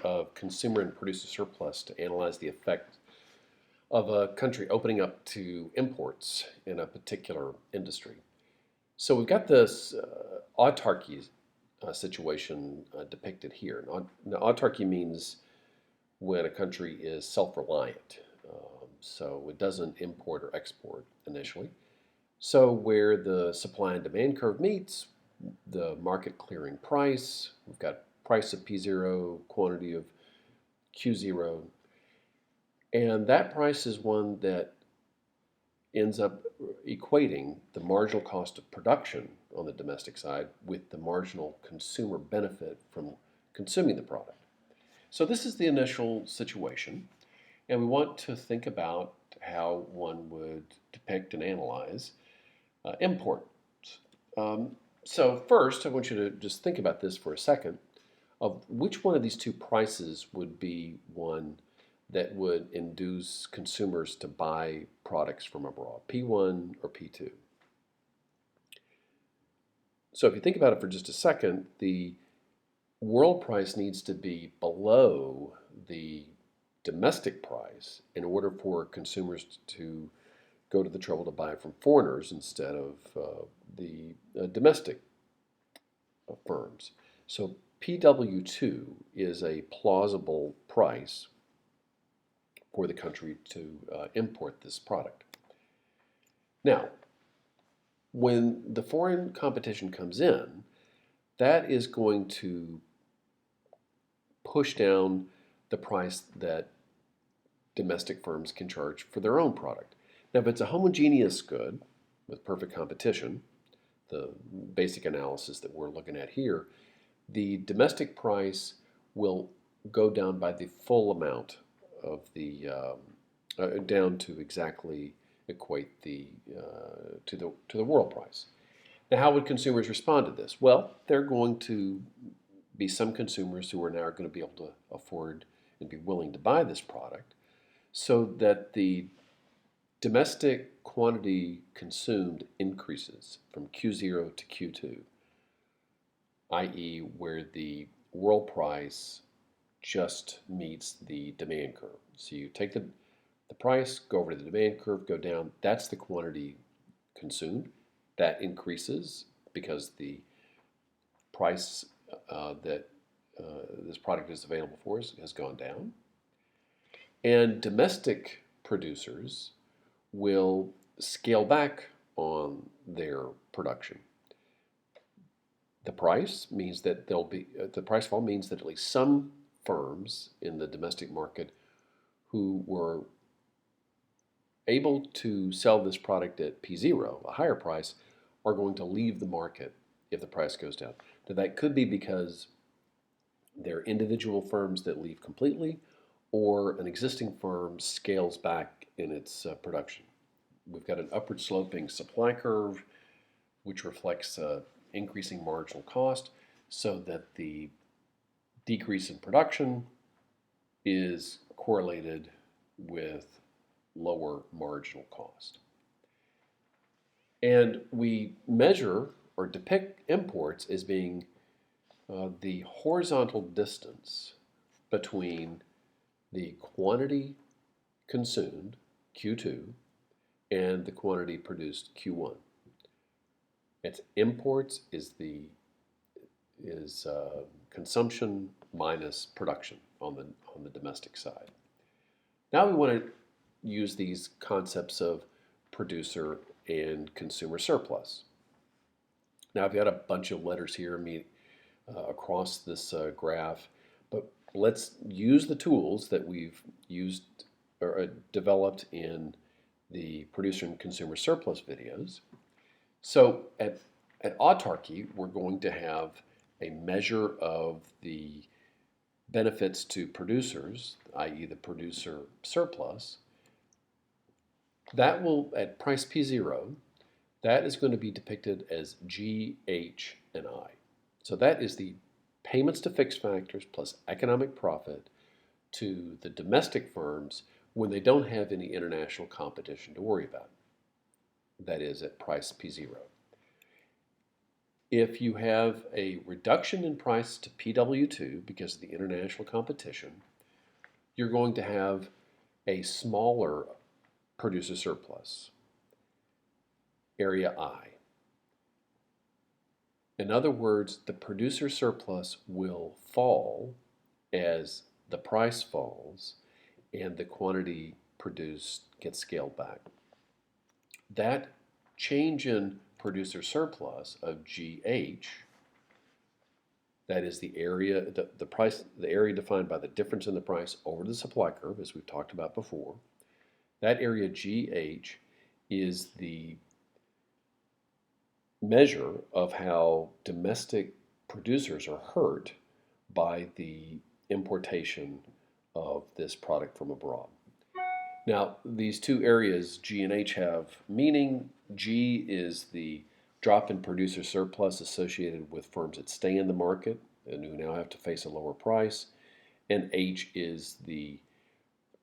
Of consumer and producer surplus to analyze the effect of a country opening up to imports in a particular industry. So we've got this autarky situation depicted here. Now, autarky means when a country is self-reliant. So it doesn't import or export initially. So where the supply and demand curve meets, the market clearing price, we've got price of P0, quantity of Q0, and that price is one that ends up equating the marginal cost of production on the domestic side with the marginal consumer benefit from consuming the product. So this is the initial situation, and we want to think about how one would depict and analyze imports. So first, I want you to just think about this for a second, of which one of these two prices would be one that would induce consumers to buy products from abroad, P1 or P2. So if you think about it for just a second, the world price needs to be below the domestic price in order for consumers to go to the trouble to buy from foreigners instead of the domestic firms. So PW2 is a plausible price for the country to import this product. Now, when the foreign competition comes in, that is going to push down the price that domestic firms can charge for their own product. Now, if it's a homogeneous good with perfect competition, the basic analysis that we're looking at here, the domestic price will go down by the full amount of the down to exactly equate the to the world price. Now, how would consumers respond to this? Well, there are going to be some consumers who are now going to be able to afford and be willing to buy this product, so that the domestic quantity consumed increases from Q0 to Q2, i.e. where the world price just meets the demand curve. So you take the price, go over to the demand curve, go down. That's the quantity consumed. That increases because the price that this product is available for has gone down. And domestic producers will scale back on their production. The price means that the price fall means that at least some firms in the domestic market who were able to sell this product at P0, a higher price, are going to leave the market if the price goes down. Now, that could be because they're individual firms that leave completely, or an existing firm scales back in its production. We've got an upward sloping supply curve, which reflects increasing marginal cost, so that the decrease in production is correlated with lower marginal cost. And we measure or depict imports as being the horizontal distance between the quantity consumed, Q2, and the quantity produced, Q1. It's imports is consumption minus production on the domestic side. Now we want to use these concepts of producer and consumer surplus. Now I've got a bunch of letters here across this graph, but let's use the tools that we've used or developed in the producer and consumer surplus videos. So at autarky, we're going to have a measure of the benefits to producers, i.e. the producer surplus. That will, at price P0, that is going to be depicted as G, H, and I. So that is the payments to fixed factors plus economic profit to the domestic firms when they don't have any international competition to worry about. That is at price P0. If you have a reduction in price to PW2 because of the international competition, you're going to have a smaller producer surplus, area I. In other words, the producer surplus will fall as the price falls and the quantity produced gets scaled back. That change in producer surplus of GH, that is the area, the price, the area defined by the difference in the price over the supply curve, as we've talked about before. That area GH is the measure of how domestic producers are hurt by the importation of this product from abroad. Now, these two areas, G and H, have meaning. G is the drop in producer surplus associated with firms that stay in the market and who now have to face a lower price. And H is the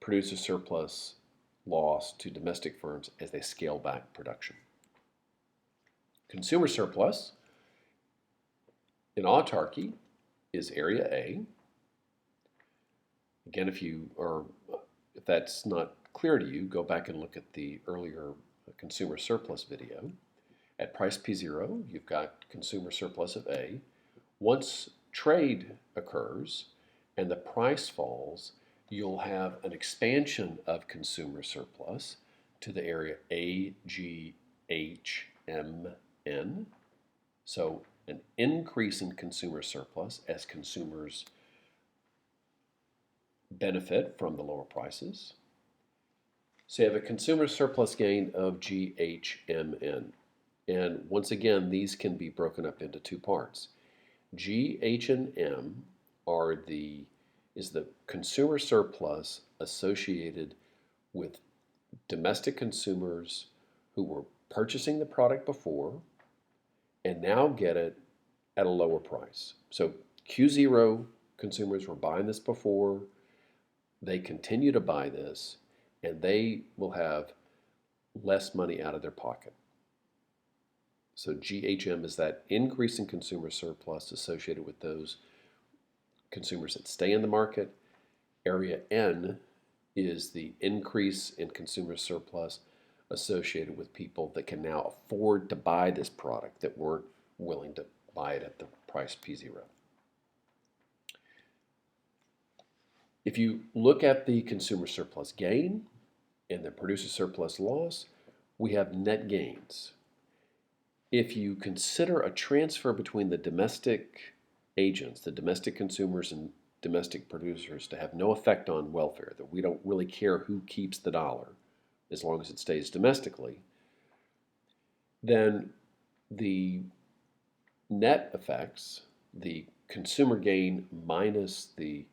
producer surplus loss to domestic firms as they scale back production. Consumer surplus in autarky is area A. Again, if that's not clear to you, go back and look at the earlier consumer surplus video. At price P0, you've got consumer surplus of A. Once trade occurs and the price falls, you'll have an expansion of consumer surplus to the area A, G, H, M, N. So an increase in consumer surplus as consumers benefit from the lower prices. So you have a consumer surplus gain of GHMN. And once again, these can be broken up into two parts. G, H, and M is the consumer surplus associated with domestic consumers who were purchasing the product before and now get it at a lower price. So Q0 consumers were buying this before, they continue to buy this, and they will have less money out of their pocket. So GHM is that increase in consumer surplus associated with those consumers that stay in the market. Area N is the increase in consumer surplus associated with people that can now afford to buy this product that weren't willing to buy it at the price P0. If you look at the consumer surplus gain and the producer surplus loss, we have net gains. If you consider a transfer between the domestic agents, the domestic consumers and domestic producers, to have no effect on welfare, that we don't really care who keeps the dollar as long as it stays domestically, then the net effects, the consumer gain minus the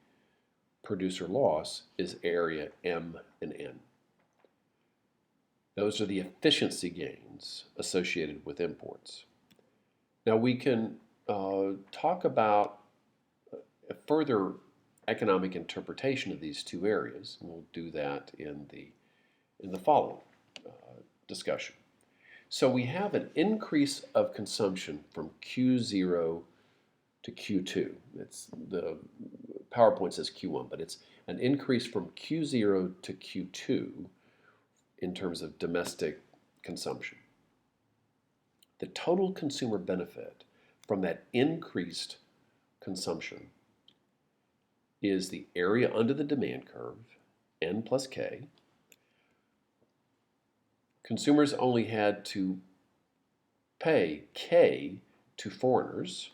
producer loss, is area M and N. Those are the efficiency gains associated with imports. Now we can talk about a further economic interpretation of these two areas, and we'll do that in the following discussion. So we have an increase of consumption from Q0 to Q2. The PowerPoint says Q1, but it's an increase from Q0 to Q2 in terms of domestic consumption. The total consumer benefit from that increased consumption is the area under the demand curve, N plus K. Consumers only had to pay K to foreigners.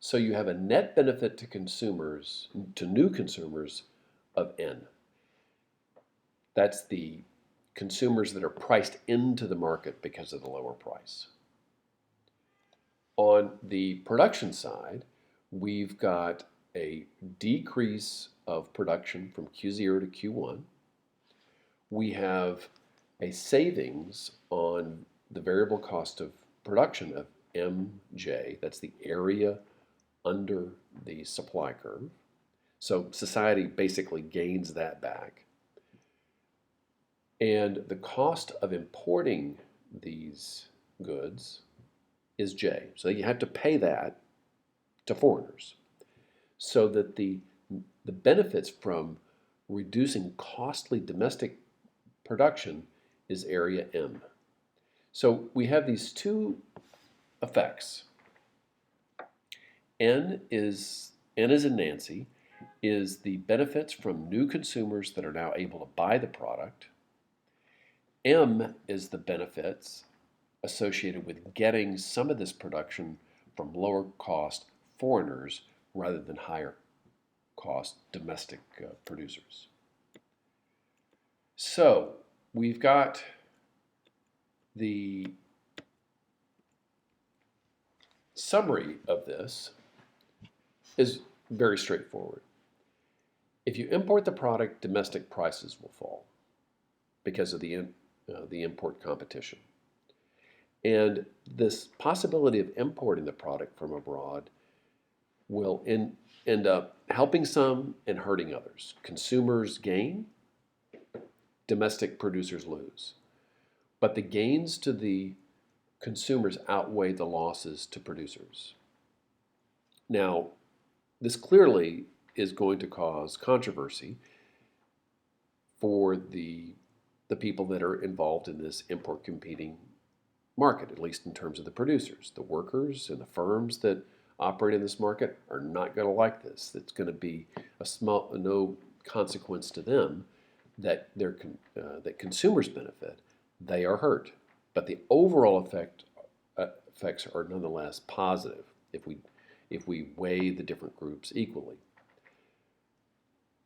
So you have a net benefit to consumers, to new consumers, of N. That's the consumers that are priced into the market because of the lower price. On the production side, we've got a decrease of production from Q0 to Q1. We have a savings on the variable cost of production of MJ. That's the area under the supply curve. So society basically gains that back. And the cost of importing these goods is J. So you have to pay that to foreigners. So that the benefits from reducing costly domestic production is area M. So we have these two effects. N is in Nancy, is the benefits from new consumers that are now able to buy the product. M is the benefits associated with getting some of this production from lower cost foreigners rather than higher cost domestic producers. So we've got the summary of this is very straightforward. If you import the product, domestic prices will fall because of the import competition. And this possibility of importing the product from abroad will end up helping some and hurting others. Consumers gain, domestic producers lose. But the gains to the consumers outweigh the losses to producers. Now, this clearly is going to cause controversy for the people that are involved in this import competing market, at least in terms of the producers. The workers and the firms that operate in this market are not going to like this. It's going to be no consequence to them that that consumers benefit. They are hurt, but the overall effects are nonetheless positive if we weigh the different groups equally.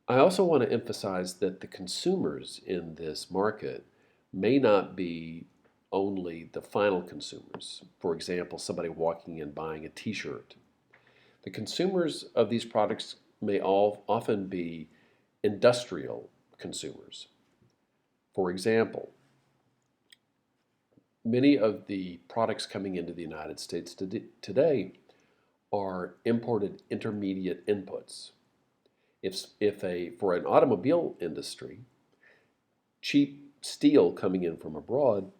I also want to emphasize that the consumers in this market may not be only the final consumers. For example, somebody walking in buying a t-shirt. The consumers of these products may often be industrial consumers. For example, many of the products coming into the United States today are imported intermediate inputs. For an automobile industry, cheap steel coming in from abroad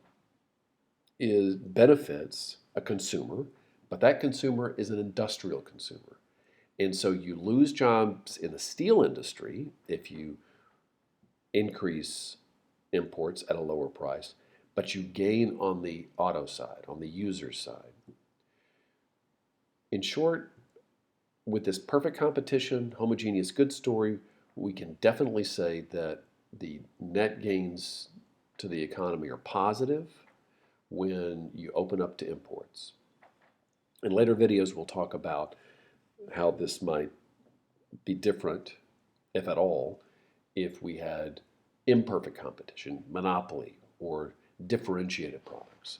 benefits a consumer, but that consumer is an industrial consumer. And so you lose jobs in the steel industry if you increase imports at a lower price, but you gain on the auto side, on the user side. In short, with this perfect competition, homogeneous goods story, we can definitely say that the net gains to the economy are positive when you open up to imports. In later videos, we'll talk about how this might be different, if at all, if we had imperfect competition, monopoly, or differentiated products.